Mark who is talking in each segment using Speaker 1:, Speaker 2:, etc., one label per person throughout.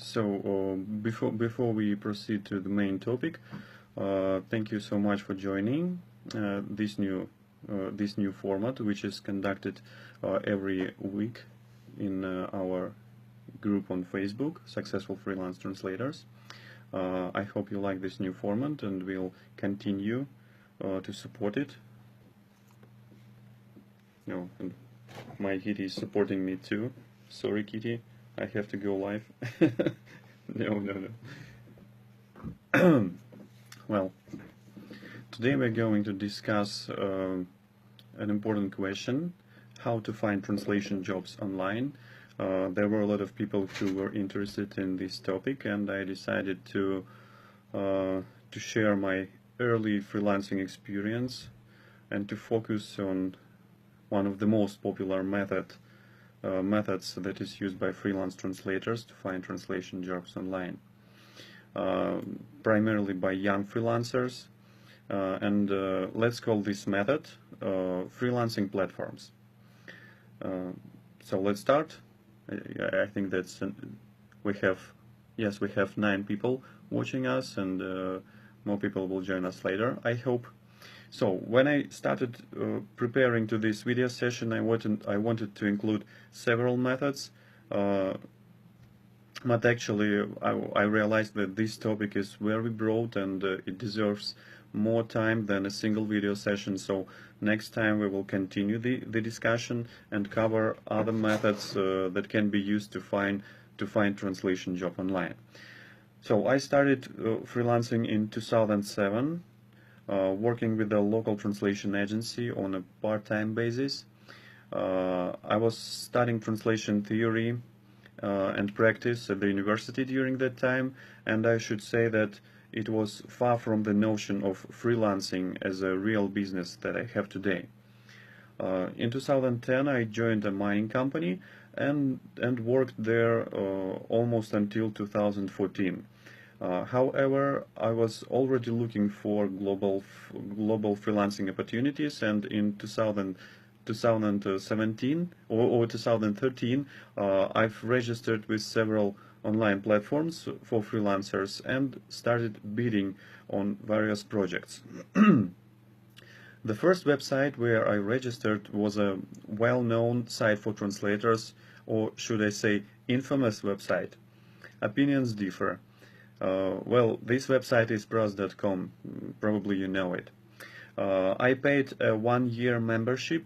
Speaker 1: Before we proceed to the main topic, thank you so much for joining this new format, which is conducted every week in our group on Facebook, Successful Freelance Translators. I hope you like this new format, and we'll continue to support it. No, and my kitty is supporting me too. Sorry, kitty, I have to go live. No. Well, today we're going to discuss an important question: how to find translation jobs online. There were a lot of people who were interested in this topic, and I decided to share my early freelancing experience and to focus on one of the most popular methods that is used by freelance translators to find translation jobs online, primarily by young freelancers, and let's call this method freelancing platforms. So let's start. I think that's we have 9 people watching us, and more people will join us later, I hope. So when I started preparing to this video session, I wanted to include several methods, but actually I realized that this topic is very broad, and it deserves more time than a single video session. So next time we will continue the discussion and cover other methods that can be used to find translation job online. So I started freelancing in 2007. Working with a local translation agency on a part-time basis. I was studying translation theory and practice at the university during that time, and I should say that it was far from the notion of freelancing as a real business that I have today. In 2010 I joined a mining company and worked there almost until 2014. However, I was already looking for global freelancing opportunities, and in 2017 or 2013, I've registered with several online platforms for freelancers and started bidding on various projects. The first website where I registered was a well-known site for translators, or should I say infamous website. Opinions differ. Well, this website is pros.com, probably you know it. I paid a 1-year membership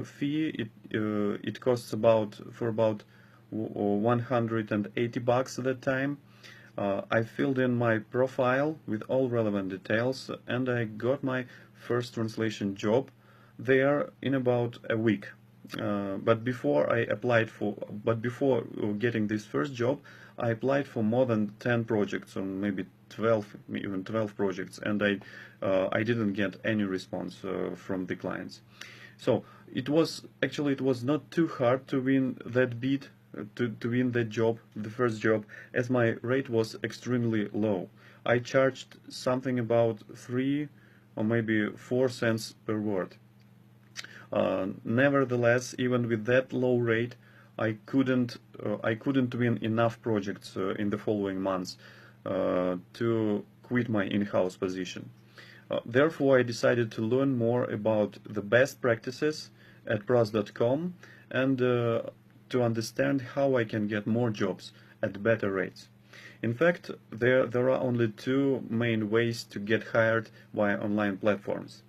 Speaker 1: fee. It costs about 180 bucks at that time. I filled in my profile with all relevant details, and I got my first translation job there in about a week. But before getting this first job, I applied for more than 10 projects, or maybe 12, even 12 projects, and I didn't get any response from the clients. So it was not too hard to win that bid, to win that job, the first job, as my rate was extremely low. I charged something about 3 or maybe 4 cents per word. Nevertheless, even with that low rate, I couldn't win enough projects in the following months to quit my in-house position. Therefore, I decided to learn more about the best practices at pros.com and to understand how I can get more jobs at better rates. In fact, there are only 2 main ways to get hired via online platforms.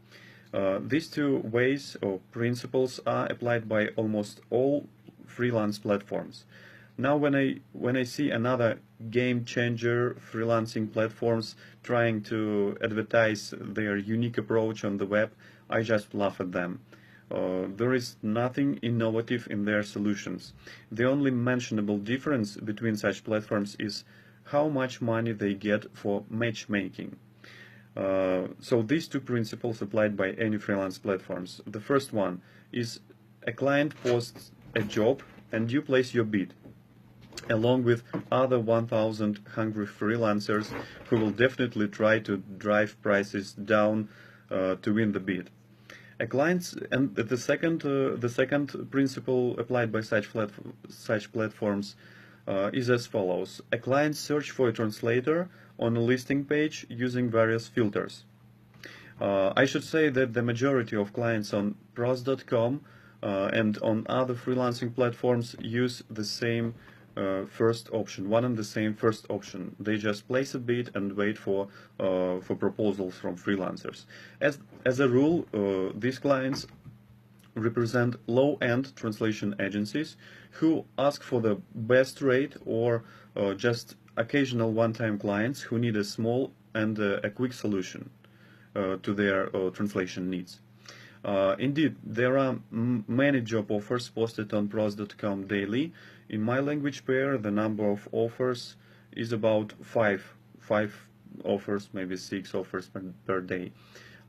Speaker 1: These 2 ways or principles are applied by almost all freelance platforms. Now when I see another game changer freelancing platforms trying to advertise their unique approach on the web, I just laugh at them. There is nothing innovative in their solutions. The only mentionable difference between such platforms is how much money they get for matchmaking. So these 2 principles applied by any freelance platforms. The first one is a client posts a job and you place your bid, along with other 1,000 hungry freelancers who will definitely try to drive prices down to win the bid. And the second principle applied by such platforms is as follows. A client search for a translator on a listing page using various filters. I should say that the majority of clients on pros.com and on other freelancing platforms use the same first option, one and the same first option. They just place a bid and wait for proposals from freelancers. As a rule, these clients represent low-end translation agencies who ask for the best rate, or just occasional one-time clients who need a small and a quick solution to their translation needs. Indeed, there are many job offers posted on pros.com daily. In my language pair, the number of offers is about five offers, maybe 6 offers per day.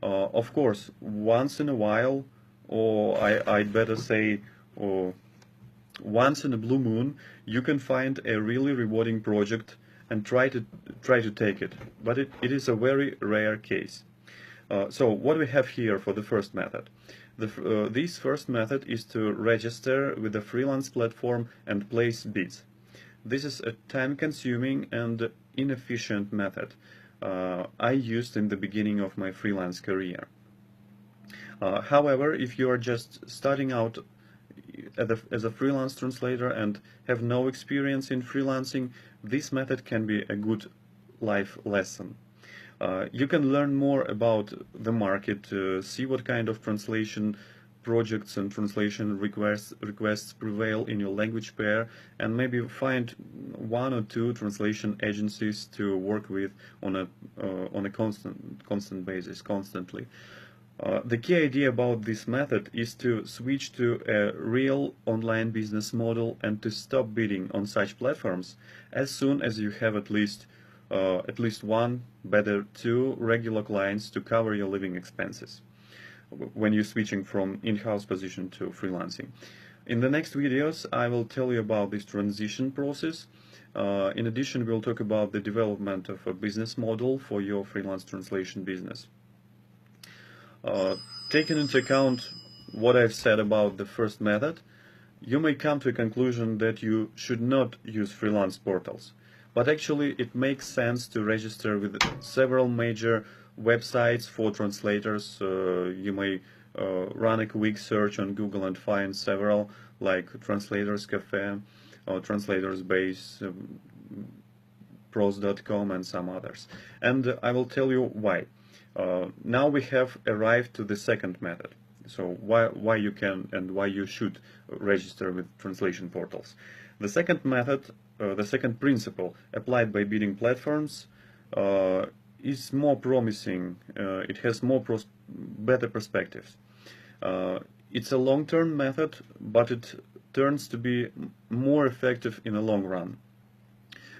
Speaker 1: Of course, once in a while, or I'd better say, once in a blue moon, you can find a really rewarding project and try to take it, but it is a very rare case. So what we have here for the first method. This first method is to register with a freelance platform and place bids. This is a time-consuming and inefficient method I used in the beginning of my freelance career. However, if you are just starting out as a freelance translator and have no experience in freelancing, this method can be a good life lesson. You can learn more about the market, see what kind of translation projects and translation requests prevail in your language pair, and maybe find 1 or 2 translation agencies to work with on a constant basis, constantly. The key idea about this method is to switch to a real online business model and to stop bidding on such platforms as soon as you have at least 1, better 2 regular clients to cover your living expenses when you're switching from in-house position to freelancing. In the next videos, I will tell you about this transition process. In addition, we'll talk about the development of a business model for your freelance translation business. Taking into account what I've said about the first method, you may come to a conclusion that you should not use freelance portals. But actually, it makes sense to register with several major websites for translators. You may run a quick search on Google and find several, like Translators Cafe, or Translators Base, pros.com, and some others. And I will tell you why. Now we have arrived to the second method. So why you can and why you should register with translation portals. The second method, the second principle applied by bidding platforms is more promising. It has better perspectives. It's a long-term method, but it turns to be more effective in the long run.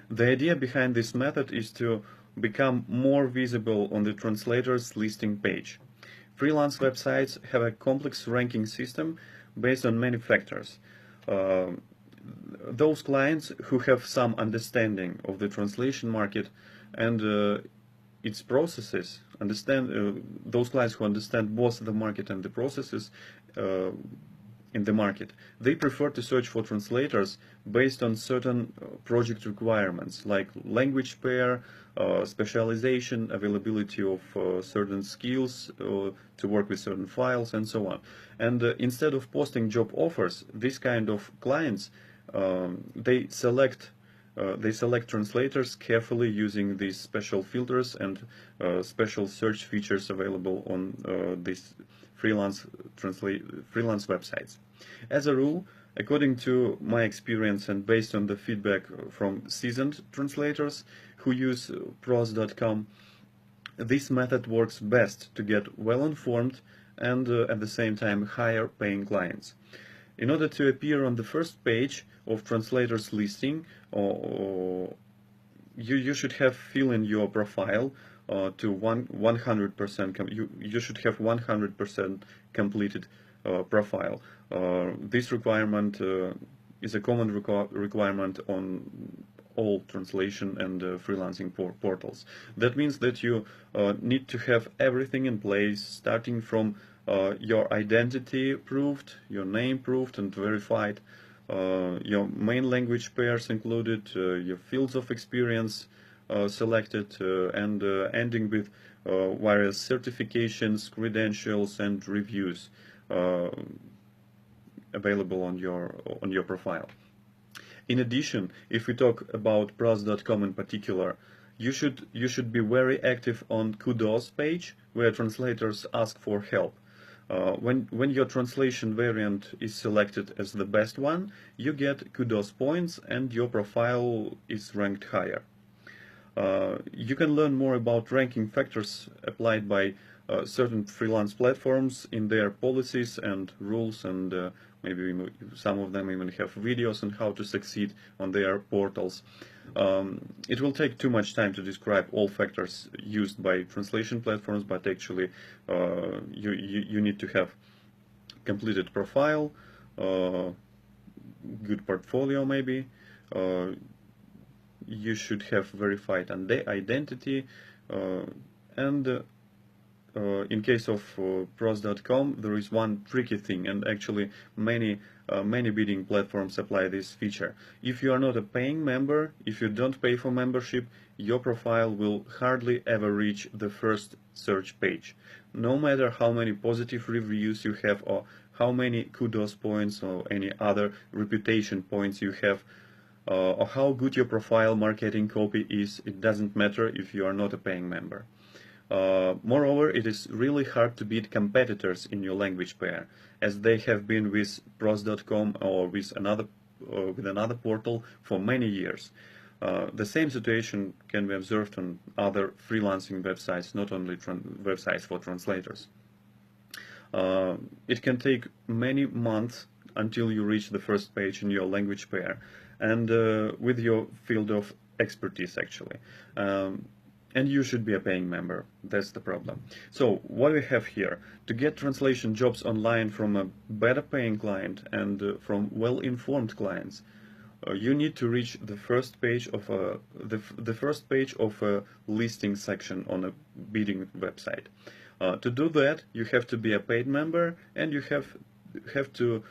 Speaker 1: The idea behind this method is to become more visible on the translator's listing page. Freelance websites have a complex ranking system based on many factors. Those clients who have some understanding of the translation market and its processes, those clients who understand both the market and the processes in the market, they prefer to search for translators based on certain project requirements, like language pair, specialization, availability of certain skills to work with certain files, and so on. And instead of posting job offers, this kind of clients, they select translators carefully using these special filters and special search features available on these freelance websites. As a rule, according to my experience and based on the feedback from seasoned translators who use pros.com, this method works best to get well-informed and at the same time higher paying clients. In order to appear on the first page of translators listing, you should have fill in your profile to 100%. You should have 100% completed profile. This requirement is a common requirement on all translation and freelancing portals. That means that you need to have everything in place, starting from your identity proved, your name proved and verified, your main language pairs included, your fields of experience selected, and ending with various certifications, credentials, and reviews available on your profile. In addition, if we talk about pros.com in particular, you should be very active on Kudos page, where translators ask for help. When your translation variant is selected as the best one, you get Kudos points and your profile is ranked higher. You can learn more about ranking factors applied by certain freelance platforms in their policies and rules, and maybe some of them even have videos on how to succeed on their portals. It will take too much time to describe all factors used by translation platforms, but actually you need to have completed profile, good portfolio maybe, you should have verified identity, and in case of pros.com, there is one tricky thing, and actually many bidding platforms apply this feature. If you are not a paying member, if you don't pay for membership, your profile will hardly ever reach the first search page. No matter how many positive reviews you have, or how many Kudos points or any other reputation points you have, or how good your profile marketing copy is, it doesn't matter if you are not a paying member. Moreover, it is really hard to beat competitors in your language pair, as they have been with pros.com or with another portal for many years. The same situation can be observed on other freelancing websites, not only websites for translators. It can take many months until you reach the first page in your language pair, and with your field of expertise actually. And you should be a paying member. That's the problem. So what we have here, to get translation jobs online from a better paying client and from well-informed clients, you need to reach the first page of a listing section on a bidding website. To do that, you have to be a paid member, and you have to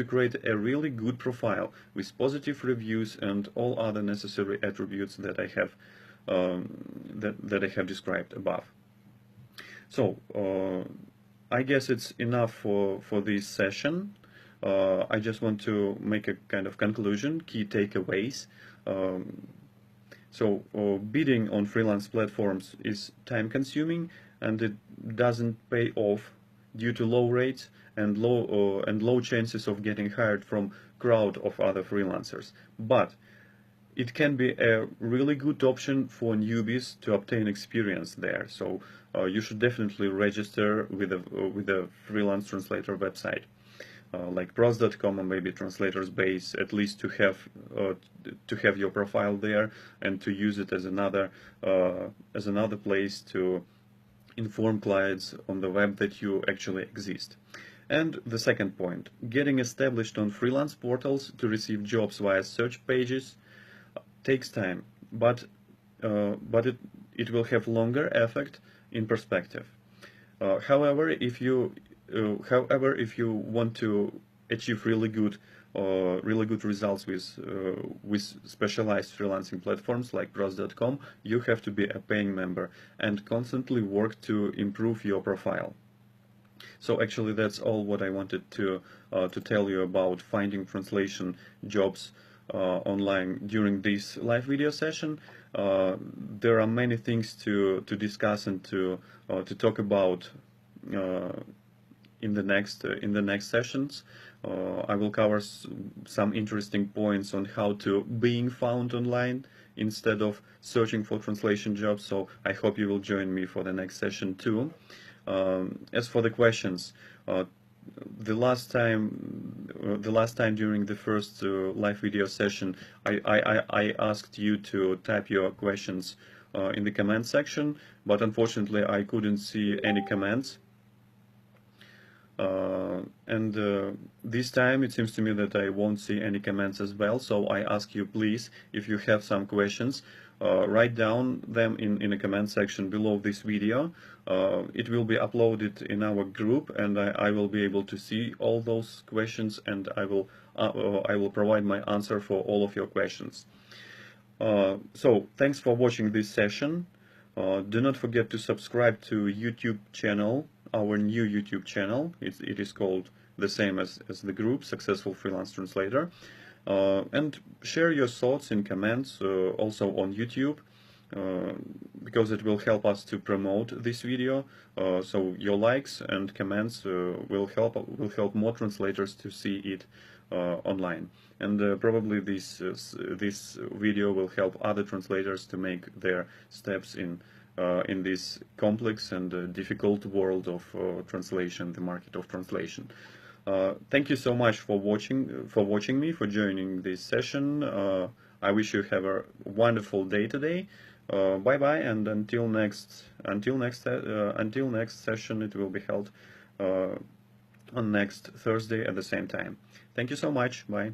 Speaker 1: create a really good profile with positive reviews and all other necessary attributes that I have that I have described above. So I guess it's enough for this session. I just want to make a kind of conclusion, key takeaways. So bidding on freelance platforms is time consuming, and it doesn't pay off due to low rates and low chances of getting hired from crowd of other freelancers. But it can be a really good option for newbies to obtain experience there. So you should definitely register with a freelance translator website, like pros.com or maybe Translators Base, at least to have your profile there and to use it as another place to inform clients on the web that you actually exist. And the second point, getting established on freelance portals to receive jobs via search pages takes time, but it will have longer effect in perspective. However, if you want to achieve really good results with specialized freelancing platforms like pros.com, you have to be a paying member and constantly work to improve your profile. So actually, that's all what I wanted to tell you about finding translation jobs online during this live video session. There are many things to discuss and to talk about in the next sessions. I will cover some interesting points on how to being found online instead of searching for translation jobs. So I hope you will join me for the next session too. As for the questions, the last time during the first live video session, I asked you to type your questions in the comment section, but unfortunately I couldn't see any comments. And this time it seems to me that I won't see any comments as well, so I ask you, please, if you have some questions, write down them in the comment section below this video. It will be uploaded in our group, and I will be able to see all those questions, and I will I will provide my answer for all of your questions. So thanks for watching this session. Do not forget to subscribe to YouTube channel, our new YouTube channel. It is called the same as the group, Successful Freelance Translator. And share your thoughts in comments also on YouTube, because it will help us to promote this video. So your likes and comments will help more translators to see it online, and probably this video will help other translators to make their steps in this complex and difficult world of translation, the market of translation. Thank you so much for watching me, for joining this session. I wish you have a wonderful day today. Bye bye, and until next session, it will be held on next Thursday at the same time. Thank you so much. Bye.